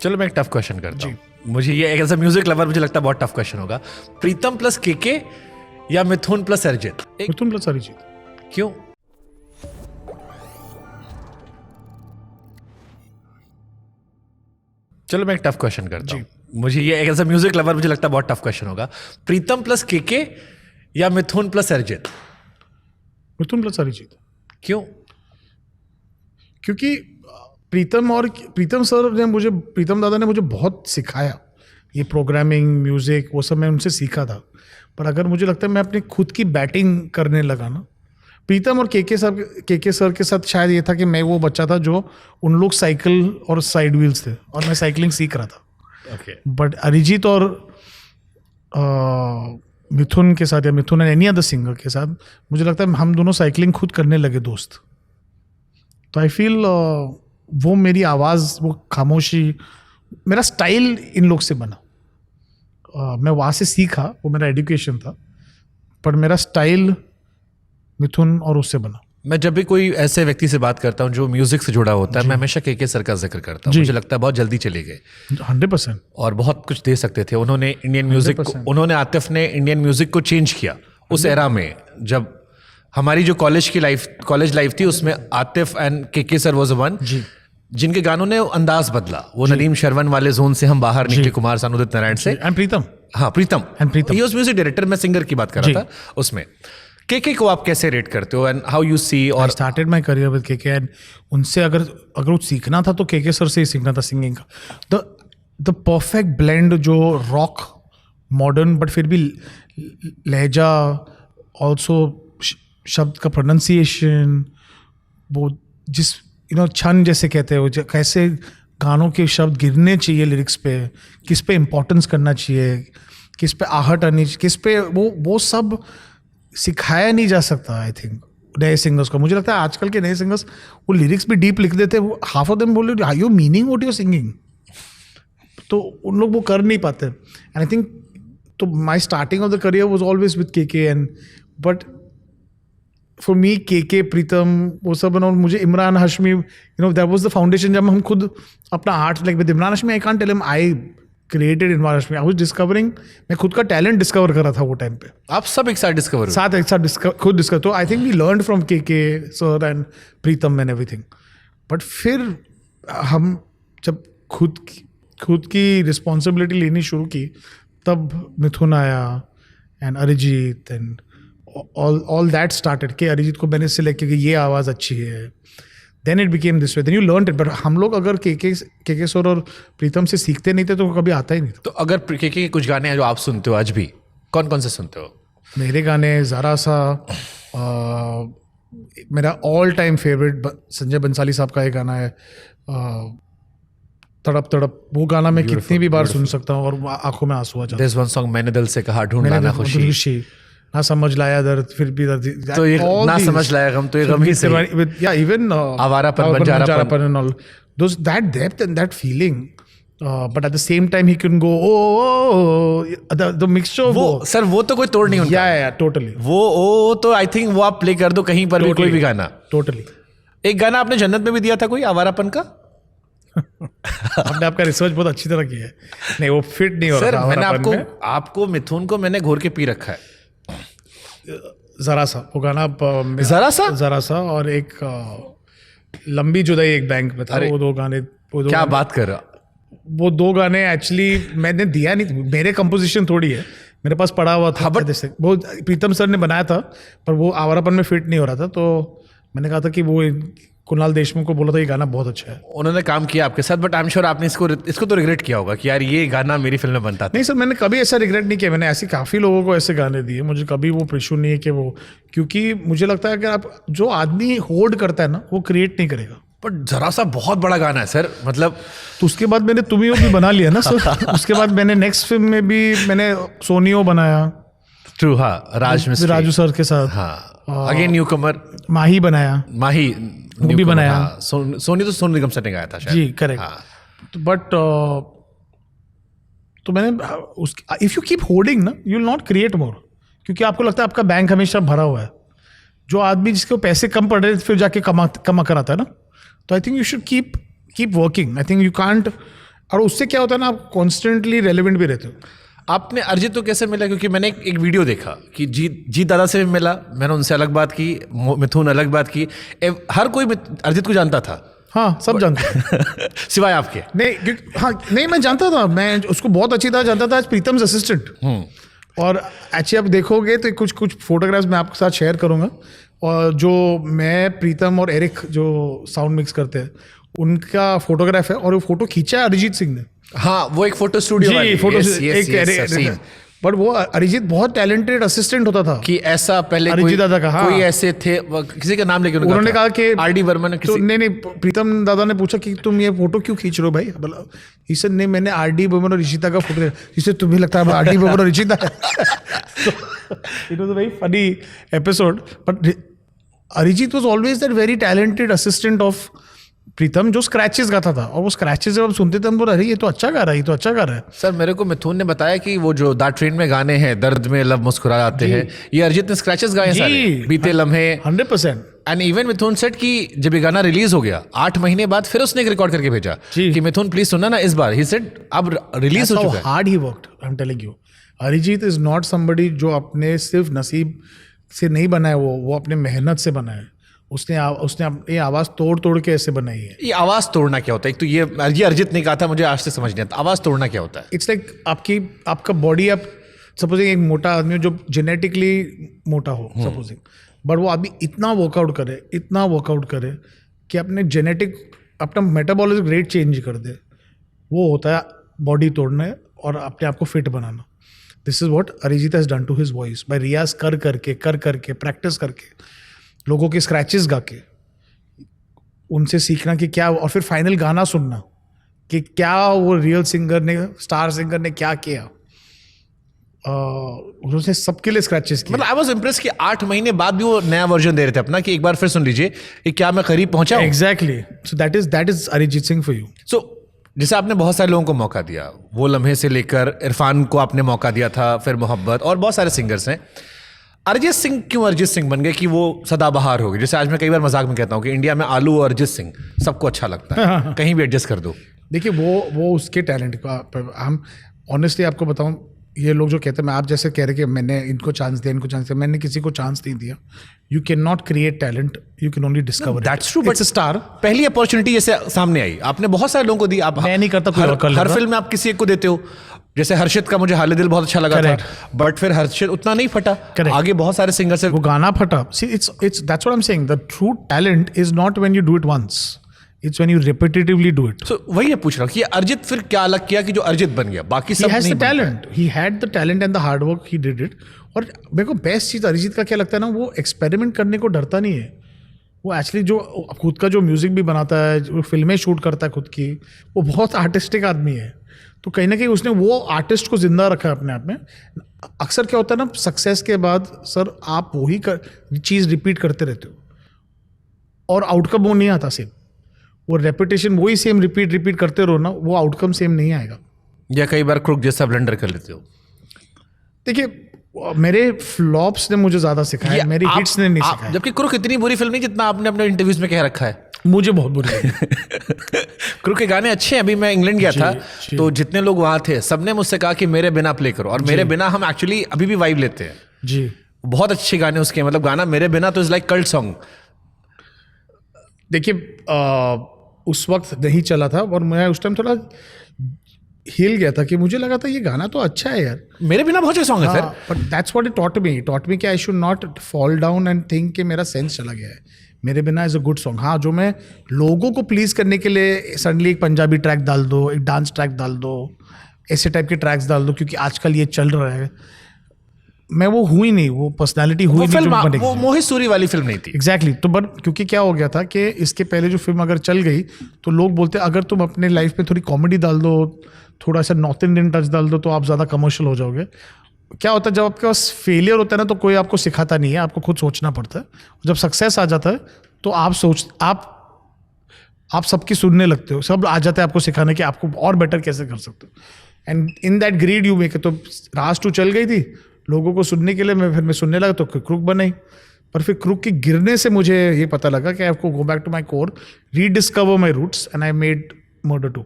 चलो मैं एक टफ क्वेश्चन करता हूँ। मुझे ये एज अ म्यूजिक लवर मुझे लगता है बहुत टफ क्वेश्चन होगा। प्रीतम प्लस केके या मिथुन प्लस अरिजीत? मिथुन प्लस अरिजीत। क्यों? चलो मैं एक टफ क्वेश्चन करता हूँ। मुझे ये एज अ म्यूजिक लवर मुझे लगता है बहुत टफ क्वेश्चन होगा। प्रीतम प्लस केके या मिथुन प्लस अरिजीत? मिथुन प्लस अरिजीत। क्यों? क्योंकि प्रीतम दादा ने मुझे बहुत सिखाया, ये प्रोग्रामिंग, म्यूजिक, वो सब मैं उनसे सीखा था। पर अगर मुझे लगता है मैं अपनी खुद की बैटिंग करने लगा ना, प्रीतम और केके सर के साथ शायद ये था कि मैं वो बच्चा था जो उन लोग साइकिल और साइड व्हील्स थे और मैं साइकिलिंग सीख रहा था। ओके। बट अरिजीत और मिथुन के साथ या मिथुन एंड एनी अदर सिंगर के साथ मुझे लगता है हम दोनों साइकिलिंग खुद करने लगे दोस्त। तो आई फील वो मेरी आवाज़, वो खामोशी, मेरा स्टाइल इन लोग से बना। मैं वहाँ से सीखा, वो मेरा एजुकेशन था, पर मेरा स्टाइल मिथुन और उससे बना। मैं जब भी कोई ऐसे व्यक्ति से बात करता हूँ जो म्यूजिक से जुड़ा होता है, मैं हमेशा केके सर का जिक्र करता हूँ। मुझे लगता है बहुत जल्दी चले गए 100%, और बहुत कुछ दे सकते थे। उन्होंने इंडियन म्यूजिक, उन्होंने आतिफ ने इंडियन म्यूजिक को चेंज किया उस एरा में। जब हमारी जो कॉलेज लाइफ थी उसमें Atif and KK sir was one जिनके गानों ने अंदाज बदला। वो नदीम शरवन वाले जोन से हम बाहर निकले, कुमार सानू, उदित नारायण से। एंड प्रीतम, हाँ प्रीतम, प्रीतम ही वाज म्यूजिक डायरेक्टर, मैं सिंगर की बात कर रहा था उसमें। केके को आप कैसे रेट करते हो एंड हाउ यू सी? और started my career with KK and उनसे अगर वो सीखना था तो केके सर से ही सीखना था सिंगिंग का। द परफेक्ट ब्लेंड, जो रॉक मॉडर्न बट फिर भी लहजा, ऑल्सो शब्द का प्रोनाउंसिएशन, वो जिस छन जैसे कहते हो, कैसे गानों के शब्द गिरने चाहिए लिरिक्स पे, किस पे इम्पोर्टेंस करना चाहिए, किस पे आहट आनी चाहिए, किस पे वो सब सिखाया नहीं जा सकता। आई थिंक नए सिंगर्स को, मुझे लगता है आजकल के नए सिंगर्स वो लिरिक्स भी डीप लिख देते हैं, वो हाफ ऑफ देम बोल रहे you meaning what you singing, तो उन लोग वो कर नहीं पाते। एंड आई थिंक तो my starting off the career was always with KK and but for me KK, Pritam, वो सब, और मुझे Imran Hashmi, that was the foundation. जब हम खुद अपना art, like with Imran Hashmi, I can't tell him I created Imran Hashmi, I was discovering, मैं खुद का टैलेंट डिस्कवर कर रहा था वो टाइम पे। आप सब एक साथ डिस्कवर खुद डिस्कवर। तो I think we learn from KK sir and Pritam and everything. But फिर हम जब खुद की रिस्पॉन्सिबिलिटी लेनी शुरू की, तब मिथुन आया and Arijit and all that started कि अरिजीत को मैंने सिलेक्ट किया कि ये आवाज़ अच्छी है, then it became this way, then you learned it। but हम लोग अगर केके सर और प्रीतम से सीखते नहीं थे तो कभी आता ही नहीं था। तो अगर केके के कुछ गाने हैं जो आप सुनते हो आज भी, कौन कौन से सुनते हो? मेरे गाने ज़रा सा, मेरा all time favourite Sanjay Bhansali साहब का एक गाना है तड़प तड़प, वो गाना मैं कितनी भी बार सुन सकता हूँ और आंखों में आंसू आ जाते हैं। There's one song, मैंने दिल से कहा ढूंढ लाना खुशी, ना समझ लाया दर्द फिर भी दर्द, तो ये ना समझ लाया गम, तो ये गम ही सही। yeah, even आवारापन, बंजारापन and all those, that depth and that feeling, but at the same time he can go the mixture of वो सर, वो तो कोई तोड़ नहीं उनका। yeah totally, वो तो आई थिंक वो आप प्ले कर दो कहीं पर भी, कोई भी गाना। totally। एक गाना आपने जन्नत में भी दिया था कोई, आवारापन का। आपने आपका रिसर्च बहुत अच्छी तरह किया है। नहीं, वो फिट नहीं हो रहा था। मैंने आपको मिथुन को मैंने घोर के पी रखा है। जरा सा वो गाना, जरा सा और एक लंबी जुदाई एक बैंक में था, वो दो गाने। क्या बात कर रहा? वो दो गाने एक्चुअली मैंने दिया नहीं, मेरे कंपोजिशन थोड़ी है, मेरे पास पड़ा हुआ था। जैसे वो प्रीतम सर ने बनाया था, पर वो आवारापन में फिट नहीं हो रहा था, तो मैंने कहा था कि वो कुणाल देशमुख को बोला था ये गाना बहुत अच्छा है। उन्होंने काम किया आपके साथ, बट आई एम श्योर आपने इसको तो रिग्रेट किया होगा कि यार ये गाना मेरी फिल्म में बनता था। नहीं सर, मैंने कभी ऐसा रिग्रेट नहीं किया। मैंने ऐसे काफ़ी लोगों को ऐसे गाने दिए, मुझे कभी वो इशू नहीं है कि वो, क्योंकि मुझे लगता है कि आप जो आदमी होल्ड करता है ना, वो क्रिएट नहीं करेगा। बट जरा सा बहुत बड़ा गाना है सर, मतलब। तो उसके बाद मैंने तुम ही हो भी बना लिया ना सर। उसके बाद मैंने नेक्स्ट फिल्म में भी मैंने सोनियो बनाया। ट्रू, हाँ, राजू सर के साथ। हाँ, अगेन न्यू कमर माही बनाया, वो भी बनाया। हाँ, सोनी तो सोनू निगम सर ने गाया था शायद। जी करेक्ट। हाँ। बट तो मैंने इफ यू कीप होल्डिंग ना, you will not create more, क्योंकि आपको लगता है आपका बैंक हमेशा भरा हुआ है। जो आदमी जिसके पैसे कम पड़ रहे फिर जाके कमा कर आता है ना, तो I think you should keep working. I think you can't और उससे क्या होता है ना, आप कॉन्स्टेंटली रेलिवेंट भी रहते हो. आपने अरिजीत को कैसे मिला? क्योंकि मैंने एक वीडियो देखा कि जीत दादा से भी मिला, मैंने उनसे अलग बात की, मिथुन अलग बात की, हर कोई अरिजीत को जानता था. हाँ, सब जानते हैं. सिवाय आपके. नहीं, हाँ, नहीं, मैं जानता था, मैं उसको बहुत अच्छी तरह जानता था एज प्रीतम्स असिस्टेंट. और एक्चुअली आप देखोगे तो कुछ फोटोग्राफ्स मैं आपके साथ शेयर करूंगा, और जो मैं, प्रीतम और एरिक जो साउंड मिक्स करते हैं, उनका फोटोग्राफ है, और वो फोटो खींचा है अरिजीत सिंह ने. हाँ, वो एक फोटो स्टूडियो वाली. फोटो एक बट वो अरिजीत बहुत टैलेंटेड असिस्टेंट होता था. कि ऐसा पहले अरिजीत दादा का, हाँ, कोई ऐसे थे, किसी का नाम लेके उन्होंने कहा कि आर.डी. बर्मन. तो नहीं, प्रीतम दादा ने पूछा कि तुम ये फोटो क्यों खींच रहे हो भाई? बोला इसे नहीं, मैंने आर.डी. बर्मन और ऋषिता का फोटो देखा, जिससे तुम्हें लगता है आर.डी. बर्मन और Rishita. It was a very funny episode. But Arijit was always that very talented assistant of Pritam, जो स्क्रैचेस गाता था. और वो स्क्रैचेस जब हम सुनते थे हम बोले अरे ये तो अच्छा गा रहा है, ये तो अच्छा गा रहा है. सर, मेरे को मिथुन ने बताया कि वो जो दा ट्रेन में गाने हैं, दर्द में लब मुस्कुरा जाते हैं, ये अरिजीत ने स्क्रैचेस गाए सारे, बीते लम्हे. 100%. एंड इवन मिथुन सेट कि जब ये गाना रिलीज हो गया 8 महीने बाद फिर उसने एक रिकॉर्ड करके भेजा कि मिथुन प्लीज सुनना ना इस बार. ही सेड अब रिलीज हो चुका है. Hard he worked, I am telling you. Arijit is not somebody जो अपने सिर्फ नसीब से नहीं बना है, वो अपने मेहनत से बना है. उसने ये आवाज तोड़ के ऐसे बनाई है. ये आवाज तोड़ना क्या होता है? एक तो ये अरिजीत ने कहा था, मुझे आज तक समझ नहीं आता आवाज तोड़ना क्या होता है. इट्स लाइक आपका बॉडी, आप सपोजिंग एक मोटा आदमी जो जेनेटिकली मोटा हो, सपोजिंग, बट वो अभी इतना वर्कआउट करे कि अपना मेटाबॉलिज्म रेट चेंज कर दे. वो होता है बॉडी तोड़ना और अपने आप को फिट बनाना. This is what Arijit has done to his voice by रियाज कर करके प्रैक्टिस करके, लोगों के स्क्रैचेस गा के, उनसे सीखना कि क्या, और फिर फाइनल गाना सुनना कि क्या वो रियल सिंगर ने, स्टार सिंगर ने क्या किया. उन्होंने सबके लिए स्क्रैचेस किए. मतलब आई वाज इम्प्रेस कि 8 महीने बाद भी वो नया वर्जन दे रहे थे अपना, कि एक बार फिर सुन लीजिए कि क्या मैं करीब पहुंचा हूं. Exactly. So that is Arijit Singh for you. So जैसे आपने बहुत सारे लोगों को मौका दिया, वो लम्हे से लेकर इरफान को आपने मौका दिया था, फिर मोहब्बत, और बहुत सारे सिंगर्स हैं. अरिजीत सिंह क्यों अरिजीत सिंह बन गए कि वो सदाबहार हो गए? जैसे आज मैं कई बार मजाक में कहता हूँ कि इंडिया में आलू और अरिजीत सिंह सबको अच्छा लगता है, कहीं भी एडजस्ट कर दो. देखिए वो उसके टैलेंट का, हम ऑनेस्टली आपको बताऊं, ये लोग जो कहते हैं, मैं आप जैसे कह रहे कि मैंने इनको चांस दिया, मैंने किसी को चांस नहीं दिया. You can not create talent, you can only discover. That's true. But star पहली अपॉर्चुनिटी जैसे सामने आई, आपने बहुत सारे लोगों को दी. आप मैं नहीं करता, हर फिल्म में आप किसी एक को देते हो. जैसे हर्षित का मुझे हाले दिल बहुत अच्छा लगा था, बट फिर हर्षित उतना नहीं फटा. आगे बहुत सारे सिंगर से वो गाना फटा. See it's that's what I am saying, the true talent is not when you do it once, it's when you repetitively do it. So वही मैं पूछ रहा हूँ कि अरिजीत फिर क्या अलग किया कि जो अरिजीत बन गया, बाकी सब नहीं. Talent, he had the talent and the hard work, he did it. और मेरे को बेस्ट चीज़ अरिजीत का क्या लगता है ना, वो एक्सपेरिमेंट करने को डरता नहीं है. वो एक्चुअली जो खुद का जो म्यूजिक भी बनाता है, जो फिल्में शूट करता है खुद की, वो बहुत आर्टिस्टिक आदमी है. तो कहीं ना कहीं उसने वो आर्टिस्ट को जिंदा रखा है अपने आप में. अक्सर क्या होता है ना, सक्सेस के बाद सर आप वही चीज़ रिपीट करते रहते हो और आउटकम वो नहीं आता सेम. वो रेपिटेशन वही सेम रिपीट करते रहो ना, वो आउटकम सेम नहीं आएगा. या कई बार क्रुक जैसा ब्लंडर कर लेते हो. देखिए, मेरे फ्लॉप्स ने मुझे ज्यादा सिखाया, मेरी हिट्स ने नहीं सिखाया. जबकि क्रुक इतनी बुरी फिल्म नहीं जितना आपने अपने इंटरव्यूज में कह रखा है. मुझे बहुत बुरी लगी. क्रुक के गाने अच्छे हैं. अभी मैं इंग्लैंड गया था, तो जितने लोग वहां थे सबने मुझसे कहा कि मेरे बिना प्ले करो, और मेरे बिना हम एक्चुअली अभी भी वाइब लेते हैं जी. बहुत अच्छे गाने उसके. मतलब गाना मेरे बिना तो इज लाइक कल्ट सॉन्ग. देखिए, उस वक्त नहीं चला था और मैं उस टाइम थोड़ा हिल गया था कि मुझे लगा था ये गाना तो अच्छा है यार. मेरे बिना बहुत अच्छा सॉन्ग है sir. But that's what it taught me कि I should not fall down and think कि मेरा सेंस चला गया है. मेरे बिना इज अ गुड सॉन्ग. हाँ, जो मैं लोगों को प्लीज करने के लिए सडनली एक पंजाबी ट्रैक डाल दो, एक डांस ट्रैक डाल दो, ऐसे टाइप के ट्रैक्स डाल दो क्योंकि आजकल ये चल रहा है, मैं वो हुई नहीं, वो पर्सनालिटी हुई नहीं. वो मोहित सूरी वाली फिल्म नहीं थी. एग्जैक्टली. तो बट क्योंकि क्या हो गया था कि इसके पहले जो फिल्म अगर चल गई तो लोग बोलते अगर तुम अपने लाइफ में थोड़ी कॉमेडी डाल दो, थोड़ा सा नॉर्थ इंडियन टच डाल दो, तो आप ज़्यादा कमर्शियल हो जाओगे. क्या होता है जब आपके पास फेलियर होता है ना, तो कोई आपको सिखाता नहीं है, आपको खुद सोचना पड़ता है. जब सक्सेस आ जाता है तो आप सबकी सुनने लगते हो, सब आ जाता है आपको सिखाने कि आपको और बेटर कैसे कर सकते हो. And in that grid you make. तो राज 2 चल गई थी लोगों को सुनने के लिए, मैं सुनने लगा तो क्रुक बनाई. पर फिर क्रुक के गिरने से मुझे ये पता लगा कि I have to go back to my core, rediscover my roots, and I made Murder 2.